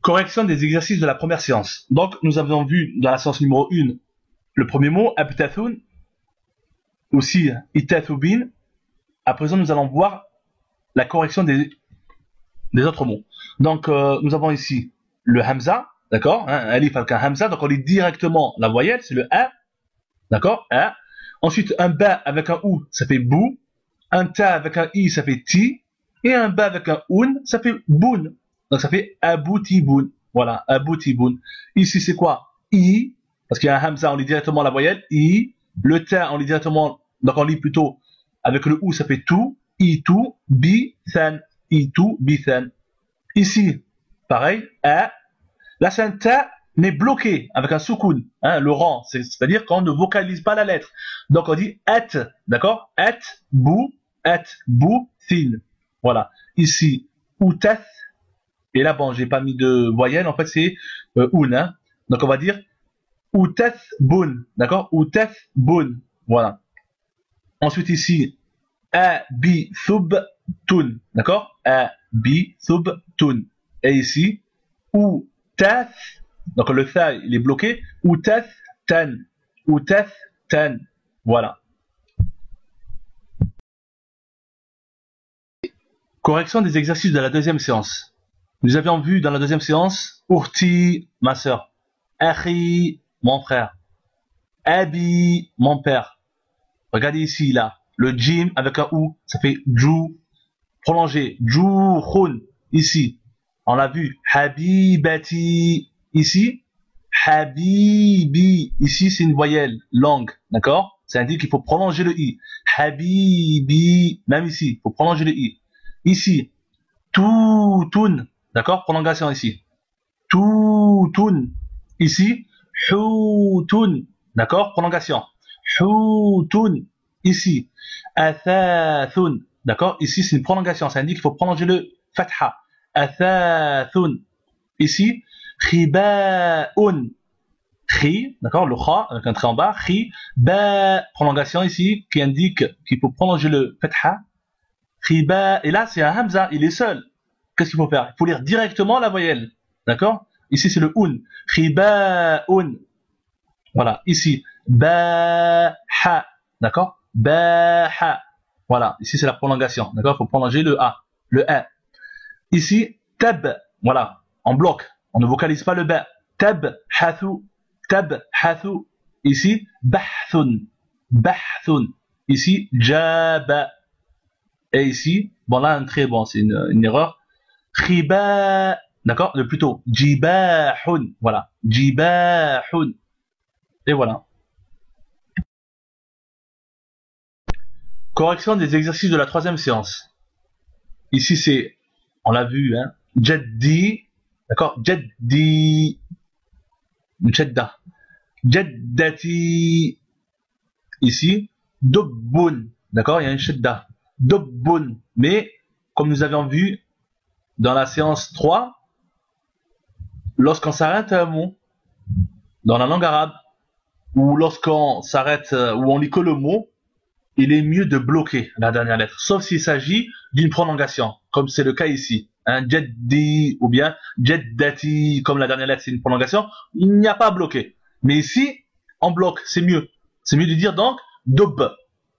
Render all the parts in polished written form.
Correction des exercices de la première séance. Donc, nous avons vu dans la séance numéro 1 le premier mot, abtathun, aussi itathubin. À présent, nous allons voir la correction des autres mots. Donc, nous avons ici le hamza, d'accord, alif avec un hamza, donc on lit directement la voyelle, c'est le a, d'accord, a. Ensuite, un ba avec un ou, ça fait bou. Un ta avec un i, ça fait ti. Et un ba avec un un, ça fait boun. Donc ça fait aboutiboun. Voilà, aboutiboun. Ici, c'est quoi? I, parce qu'il y a un hamza, on lit directement la voyelle. I. Le ta, on lit directement, donc on lit plutôt avec le ou, ça fait tout. I tout, bi, than. I tout, bi, than. Ici, pareil, a. Là, c'est un ta, mais bloqué, avec un soukoun, le rang. C'est-à-dire qu'on ne vocalise pas la lettre. Donc on dit at, d'accord? At, bou, thin. Voilà. Ici, outath. Et là, bon, j'ai pas mis de voyelle, en fait, c'est un. Donc on va dire outath bun, d'accord? Outath bun. Voilà. Ensuite ici, abi thub tun, d'accord? Abi thub tun. Et ici, outath, donc le tha, il est bloqué, outath tan. Outath tan. Voilà. Correction des exercices de la deuxième séance. Nous avions vu dans la deuxième séance, Urti, ma sœur, Akhi, mon frère, Abi, mon père. Regardez ici, là, le jim avec un ou, ça fait jou, prolongé, jou, khun, ici. On l'a vu, Habibati, ici, Habibi, ici c'est une voyelle longue, d'accord? Ça indique qu'il faut prolonger le i. Habibi, même ici, il faut prolonger le i. Ici, Toutoun, d'accord? Prolongation ici. Toutoun, ici, Houtoun, d'accord? Prolongation. Houtoun, ici. Athathun, d'accord? Ici, c'est une prolongation. Ça indique qu'il faut prolonger le fatha. Athathun, ici. Khiba'un, Khi, d'accord? Le kha, avec un trait en bas. Khi, ba, prolongation ici, qui indique qu'il faut prolonger le fatha. Khiba, et là, c'est un hamza, il est seul. Qu'est-ce qu'il faut faire? Il faut lire directement la voyelle. D'accord? Ici, c'est le un. Khiba'un. Voilà. Ici, ba-ha. D'accord? Ba-ha. Voilà. Ici, c'est la prolongation. D'accord? Il faut prolonger le a. Le a. Ici, tab. Voilà. En bloc. On ne vocalise pas le ba. Tab, hathu. Tab, hathu. Ici, bahthun. Bahthun. Ici, jaba. Et ici, bon là, un trait, bon, c'est une erreur. Khiba, d'accord? Plutôt, jibahun. Voilà. Jibahun. Et voilà. Correction des exercices de la troisième séance. Ici, c'est, on l'a vu, Jaddi, d'accord? Jaddi, Mshadda. Jaddati, ici, Dubbun, d'accord? Il y a une shadda. Dubbun. Mais, comme nous avions vu dans la séance 3, lorsqu'on s'arrête à un mot, dans la langue arabe, ou lorsqu'on s'arrête, ou on lit que le mot, il est mieux de bloquer la dernière lettre, sauf s'il s'agit d'une prolongation, comme c'est le cas ici. Jaddi, ou bien Jaddati, comme la dernière lettre c'est une prolongation, il n'y a pas à bloquer. Mais ici, en bloc, c'est mieux. C'est mieux de dire donc Dub.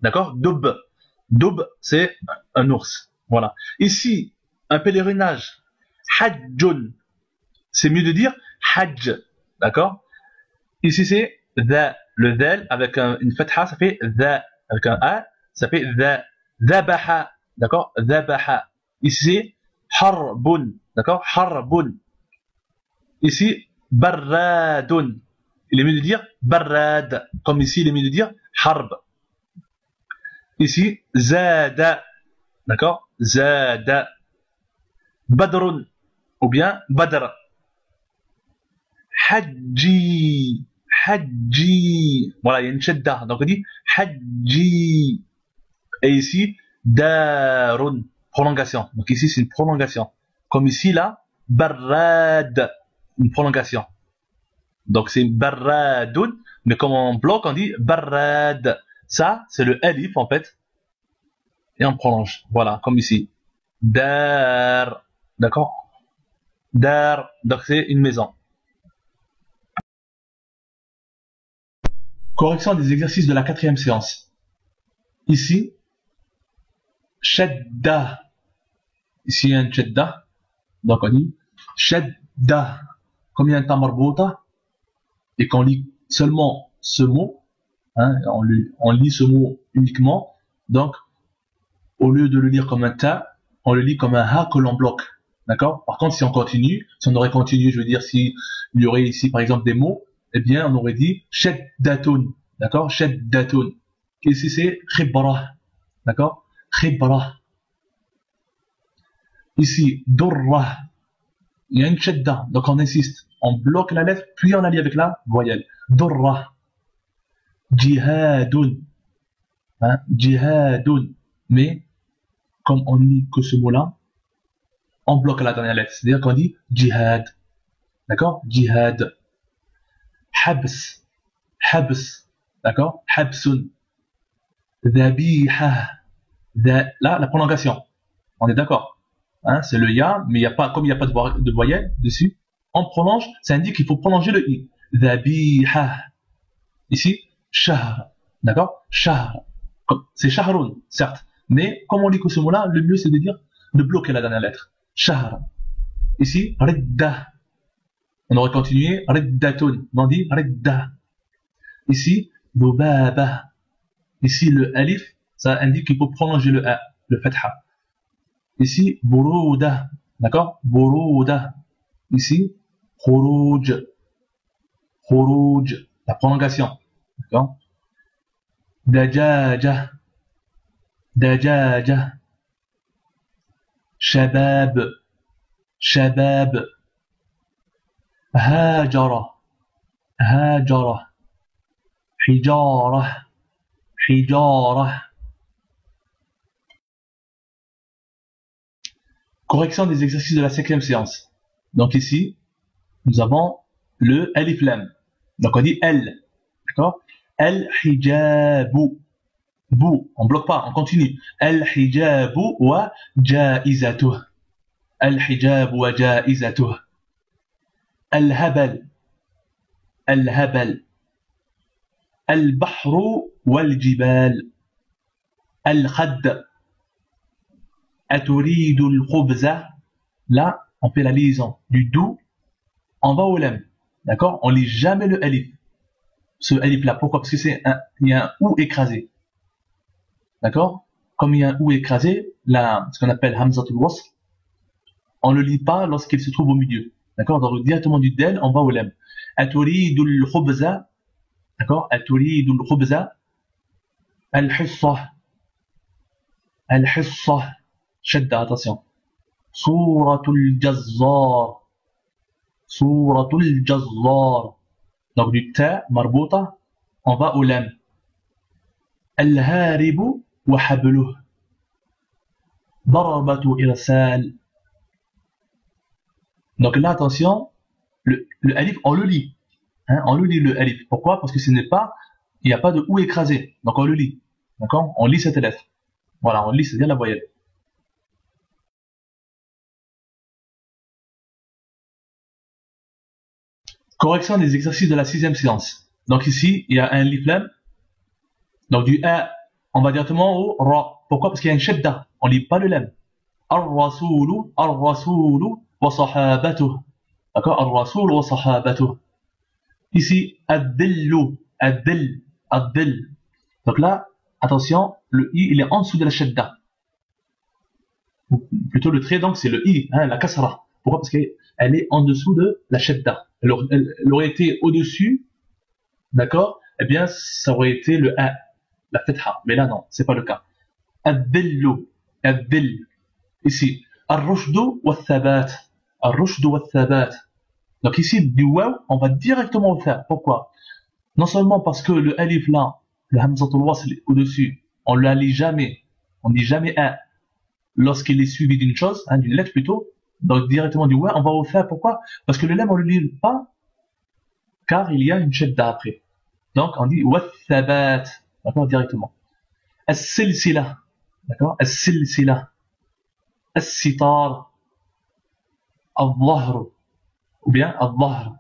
D'accord? Dub. Dub, c'est un ours. Voilà. Ici, un pèlerinage. Hajjun. C'est mieux de dire Hajj. D'accord? Ici, c'est the. Le dhal avec une fatha, ça fait the. Avec un a, ça fait the. Dhabaha. D'accord? Dhabaha. Ici, c'est harbun. D'accord? Harbun. Ici, barradun. Il est mieux de dire barrad. Comme ici, il est mieux de dire harb. Ici, zada. D'accord? Zada. Badrun. Ou bien badr. Hajji. Hajji. Voilà, il y a une shadda. Donc on dit hajji. Et ici, darun. Prolongation. Donc ici, c'est une prolongation. Comme ici, là, barrad. Une prolongation. Donc c'est barradun, mais comme on bloque, on dit barrad. Ça, c'est le alif en fait. Et on prolonge. Voilà, comme ici. Dar. D'accord? Dar, donc c'est une maison. Correction des exercices de la quatrième séance. Ici, shadda. Ici, il y a un shadda. Donc on dit shadda. Comme il y a un tamarbota, et qu'on lit seulement ce mot, hein, on lit ce mot uniquement, donc au lieu de le lire comme un ta, on le lit comme un ha que l'on bloque. D'accord? Par contre, si on continue, si on aurait continué, je veux dire, si il y aurait ici par exemple des mots, eh bien on aurait dit shaddatun. D'accord? Shaddatun. Ici c'est khibra. D'accord? Khibra. Ici, durra. Il y a une shadda, donc on insiste. On bloque la lettre, puis on la lit avec la voyelle. Durra. Jihadun. Hein? Jihadun. Mais, comme on lit que ce mot-là, on bloque la dernière lettre. C'est-à-dire qu'on dit jihad. D'accord? Jihad. Habs. Habs. D'accord? Habsun. Dhabiha. Là, la prolongation. On est d'accord? Hein? C'est le ya, mais il y a pas, comme il n'y a pas de voyelle dessus, on prolonge, ça indique qu'il faut prolonger le i. Dhabiha. Ici, shahr. D'accord? Shahr. C'est shahrun, certes. Mais, comme on lit que ce mot-là, le mieux c'est de dire, de bloquer la dernière lettre. Shahr. Ici, ridda. On aurait continué, riddatun. On dit ridda. Ici, bubaba. Ici, le alif, ça indique qu'il faut prolonger le a, le fatha. Ici, burouda. D'accord? Burouda. Ici, khuruj. Khuruj. La prolongation. D'accord? Dajaja. Dajaja. Shabab. Shabab. Hajara. Hajara. Hijara. Hijara. Correction des exercices de la cinquième séance. Donc ici, nous avons le alif lam. Donc on dit el. D'accord? El hijabu. Bou. On bloque pas, on continue. El hijabu wa jaizatuh. El hijabu wa jaizatuh. El habal. El habal. El bahru wal jibal. El khad. Aturidu al-khubza. Là, on fait la liaison du dou, on va au lam. D'accord? On lit jamais le alif. Ce alif là. Pourquoi? Parce que il y a un ou écrasé. D'accord? Comme il y a un ou écrasé, là, ce qu'on appelle hamzatul wasl, on le lit pas lorsqu'il se trouve au milieu. D'accord? Donc, directement du del, on va au lam. Aturidu al-khubza. D'accord? Aturidu al-khubza. Al-hissa. Al-hissa. Shadda, attention. Suratul Jazzar. Suratul Jazzar. Donc du ta marbouta, on va au lam. Al-haribu wa habluh. Darbatu irsal. Donc là, attention, le alif, on le lit. Hein, on le lit le alif. Pourquoi? Parce que ce n'est pas, il n'y a pas de ou écrasé. Donc on le lit. D'accord? On lit cette lettre. Voilà, on lit, c'est bien la voyelle. Correction des exercices de la sixième séance. Donc ici, il y a un alif lam. Donc du A, on va directement au Ra. Pourquoi? Parce qu'il y a une shadda. On lit pas le lam. Ar-Rasulu, Ar-Rasulu, wa sahabatuh. D'accord? Ar-Rasul wa sahabatuh. Ici, Ad-Dillu, Ad-Dill, Ad-Dill. Donc là, attention, le I, il est en dessous de la shadda. Ou plutôt le trait, donc c'est le I, hein, la kasra. Pourquoi? Parce qu'elle est en dessous de la shadda. Elle aurait été au-dessus, d'accord? Eh bien, ça aurait été le A, la fetha. Mais là, non, c'est pas le cas. Ad-Dillu, Ad-Dill. Ici, Ar-Rushdu wa Thabat. Ar-Rushdu wa Thabat. Donc ici, du waw, on va directement au tha. Pourquoi? Non seulement parce que le alif là, le hamzatul wasl au-dessus, on ne la lit jamais. On dit jamais a lorsqu'il est suivi d'une chose, hein, d'une lettre plutôt. Donc directement du waw, on va au tha. Pourquoi? Parce que le lam, on ne le lit pas, car il y a une shadda après. Donc on dit wa Thabat. D'accord, directement. As-Silsila. D'accord? As-Silsila. As-Sitar. al-dhahr, ou bien al-dhahr,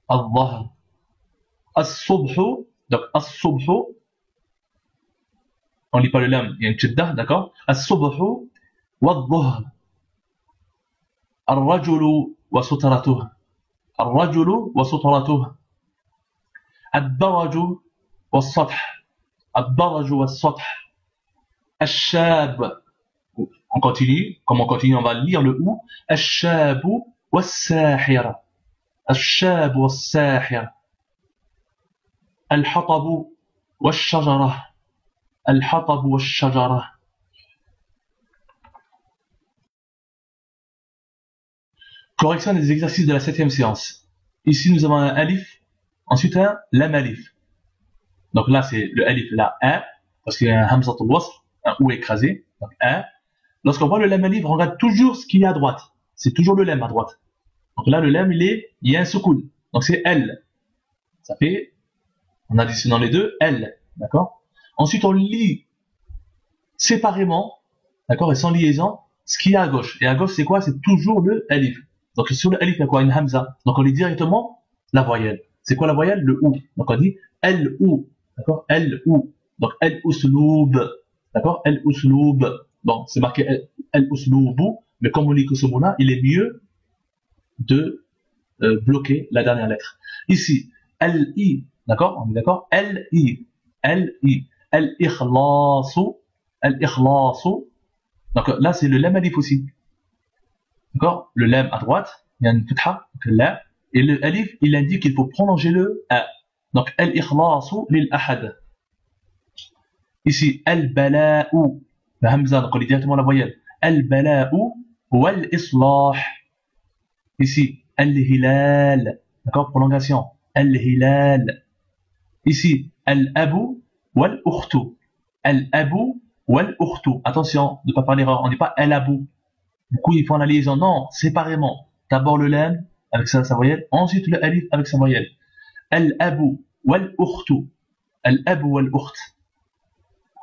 al-dhahr. As-subhu, donc as-subhu, on lit pas le lam, il y a une shiddah, d'accord? As-subhu wal-dhuhr. Al-rajulu wa sutratuh. Al-rajulu wa sutratuh. Ad-daraju wa-sath. Ad-daraju wa-sath. Al-shab. On continue, comme on continue, on va lire le ou. Al-shabu wa-sahir. Al-shabu wa-sahir. Al-hatabu wa-shajara. Al-hatabu wa-shajara. Correction des exercices de la 7e séance. Ici, nous avons un alif, ensuite un lam alif. Donc là, c'est le alif, là, un, parce qu'il y a un hamzatul wasl, un ou écrasé, donc un. Lorsqu'on voit le lam alif, on regarde toujours ce qu'il y a à droite. C'est toujours le lam à droite. Donc là, le lam, il y a un soukoun. Donc c'est L. Ça fait, en additionnant les deux, L. D'accord? Ensuite, on lit séparément, d'accord, et sans liaison, ce qu'il y a à gauche. Et à gauche, c'est quoi? C'est toujours le alif. Donc sur le alif, il y a quoi? Une hamza. Donc on lit directement la voyelle. C'est quoi la voyelle? Le ou. Donc on dit L-ou. D'accord? L-ou. Donc L-usloub. D'accord? L-usloub. Bon, c'est marqué L-usloubou, mais comme on lit que ce mot-là, il est mieux de bloquer la dernière lettre. Ici, L-i. D'accord? On est d'accord? L-i. L-i. L-ikhlasu. L-ikhlasu. Donc là, c'est le lam alif aussi. D'accord? Le lam à droite, il y a une fatha, donc la, et le alif, il indique qu'il faut prolonger le a. Donc, al-ikhlasu lil-ahad. Ici, al-bala'u, la hamza, donc on lit directement la voyelle. Al-bala'u wal-islah. Ici, al-hilal, d'accord? Prolongation. Al-hilal. Ici, al-abu wal-ukhtu. Al-abu wal-ukhtu. Attention, de ne pas faire l'erreur, on ne dit pas al-abu. Du coup, ils font la liaison, non, séparément. D'abord le lam avec sa voyelle, ensuite le alif avec sa voyelle. Al-abu wal-ukhtu. Al-abu wal-ukht.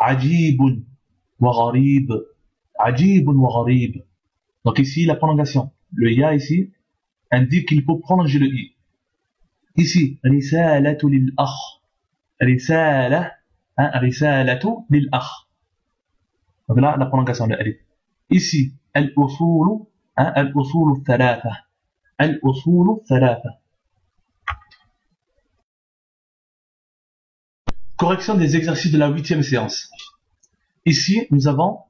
Ajibun wa gharib. Ajibun wa gharib. Donc ici, la prolongation. Le ya ici indique qu'il faut prolonger le i. Ici, risalatu lil-akh. Risala, risalatu lil-akh. Donc là, la prolongation de alif. Ici, al-usulu, al-usulu thalatha. Al-usulu thalatha. Correction des exercices de la 8e séance. Ici, nous avons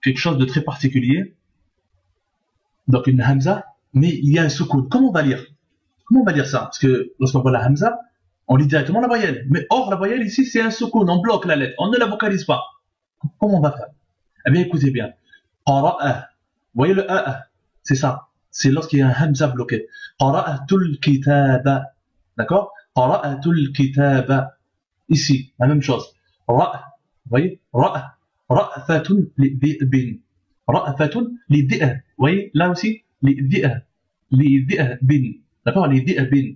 quelque chose de très particulier. Donc une hamza, mais il y a un soukoun. Comment on va lire? Comment on va lire ça? Parce que lorsqu'on voit la hamza, on lit directement la voyelle. Mais or, la voyelle ici, c'est un soukoun. On bloque la lettre. On ne la vocalise pas. Comment on va faire? Eh bien, écoutez bien. Qara'a. Vous voyez le a, c'est ça. C'est lorsqu'il y a un hamza bloqué. Qara'atul kitaba. D'accord? Qara'atul kitaba. Ici, la même chose. Ra'. Vous voyez? Ra'. Ra'fatun li dhi'bin. Ra'fatun li dhi'b. Vous voyez? Là aussi, li dhi'b. Li dhi'bin. D'accord? Li dhi'bin.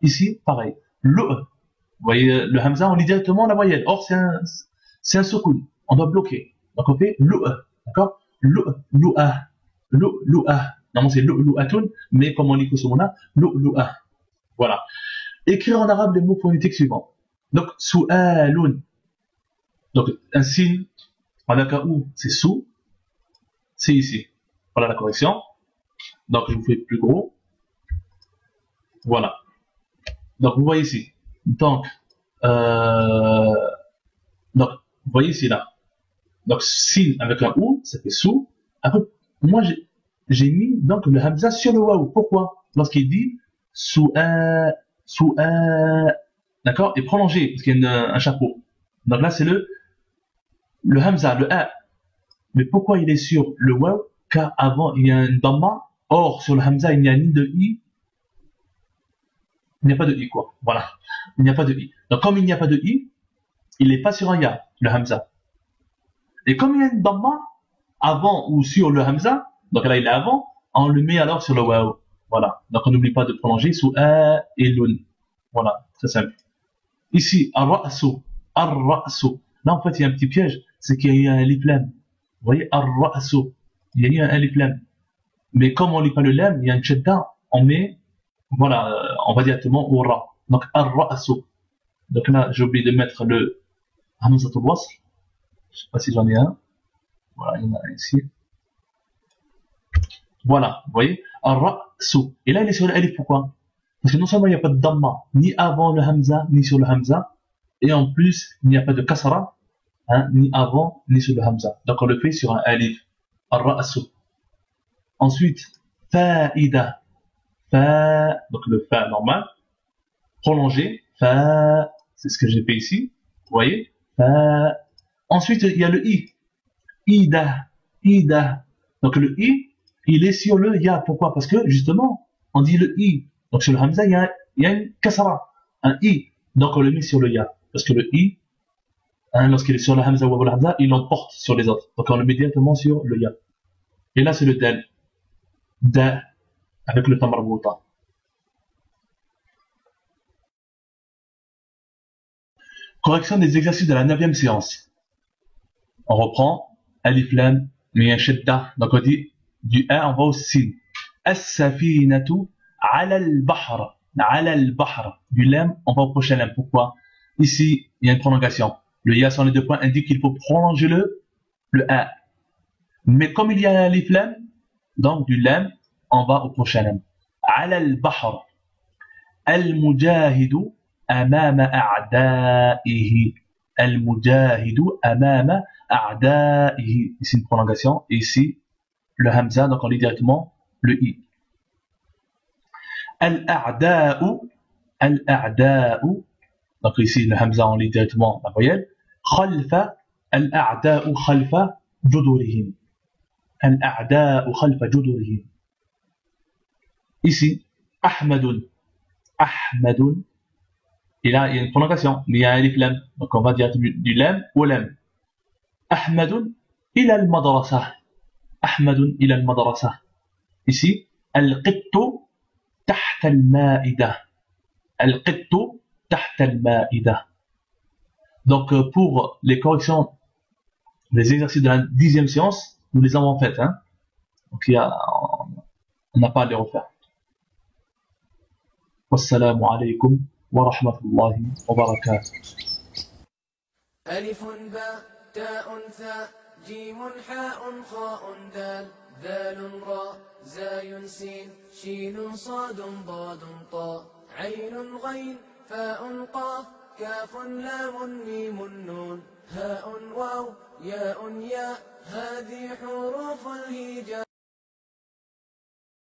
Ici, pareil. Lu'. Vous voyez, le hamza, on lit directement la voyelle. Or, c'est un soukoun. On doit bloquer. Donc, on fait lu'. D'accord? Lu'a. Lu'a. Non, c'est lu'atun, mais comme on lit que ce mot-là, lu'a. Voilà. Écrire en arabe les mots phonétiques suivants. Donc, su'alun. Donc, un signe avec un ou, c'est sou. C'est ici. Voilà la correction. Donc, je vous fais plus gros. Voilà. Donc, vous voyez ici. Donc, vous voyez ici, là. Donc, signe avec un ou, ça fait sou. Après, moi, j'ai mis donc le hamza sur le waou. Pourquoi? Lorsqu'il dit sou'a, d'accord, et prolongé, parce qu'il y a un chapeau. Donc là, c'est le hamza, le a. Mais pourquoi il est sur le waou? Car avant, il y a un damma. Or, sur le hamza, il n'y a ni de i. Il n'y a pas de i, quoi. Voilà. Il n'y a pas de i. Donc, comme il n'y a pas de i, il n'est pas sur un ya, le hamza. Et comme il y a une damma avant ou sur le hamza, donc là il est avant, on le met alors sur le waw. Voilà. Donc on n'oublie pas de prolonger sous a et lun. Voilà, très simple. Ici, ar-ra'su, ar-ra'su. Là en fait il y a un petit piège, c'est qu'il y a eu un alif lam. Vous voyez, ar-ra'su. Il y a eu un alif lam. Mais comme on lit pas le lam, il y a une shadda, on met, voilà, on va directement au ra. Donc, ar-ra'su. Donc là, j'ai oublié de mettre le hamzatul wasl. Je sais pas si j'en ai un. Voilà, il y en a un ici. Voilà, vous voyez, ar-ra'su. Et là, il est sur le alif, pourquoi? Parce que non seulement il n'y a pas de damma, ni avant le hamza, ni sur le hamza, et en plus, il n'y a pas de kasra, hein, ni avant, ni sur le hamza. Donc on le fait sur un alif, ar-ra'su. Ensuite, fa'ida, fa, donc le fa normal, prolongé, fa, c'est ce que j'ai fait ici, vous voyez, fa. Ensuite, il y a le i, ida, ida. Donc le i, il est sur le ya. Pourquoi? Parce que justement, on dit le i. Donc sur le hamza, il y a une kasra, un i. Donc on le met sur le ya. Parce que le i, hein, lorsqu'il est sur le hamza ou le hamza, il l'emporte sur les autres. Donc on le met directement sur le ya. Et là c'est le dal. Da, avec le tamarbouta. Correction des exercices de la 9e séance. On reprend alif lam, mais un shadda. Donc on dit du 1 on va au sin. As-safinatu ala al-bahr. Ala al-bahr. Du lam, on va au prochain lam. Pourquoi? Ici, il y a une prolongation. Le ya sur les deux points indique qu'il faut prolonger le 1. Mais comme il y a un alif lam, donc du lam, on va au prochain lam. Ala al-bahr. Al-mujahidu amama a'da'ihi. Al-mujahidu amama a'da'ihi. Ici une prolongation. Et ici, le hamza, donc on lit directement le i. Al-a'da'u. Al-a'da'u. Donc ici, le hamza, on lit directement la voyelle. Khalfa. Al-a'da'u khalfa judurihim. Al-a'da'u khalfa judurihim. Ici, Ahmadun. Ahmadun. Et là, il y a une prolongation. Il y a un alif lam. Donc on va dire du lam au lam. Ahmadun ila al-madrasa. Ahmadun ila al-madrasa. Ici, al-qittu tahta al-ma'ida. Al-qittu tahta al-ma'ida. Donc pour les corrections, les exercices de la 10e séance, nous les avons faites. Hein. Donc on n'a pas à les refaire. Wassalamu alaikum wa rahmatullahi wa barakatuh. ألف باء تاء ثاء جيم حاء خاء دال ذال راء زاي سين شين صاد ضاد طاء عين غين فاء قاف كاف لام ميم نون هاء واو ياء ياء هذه حروف الهجاء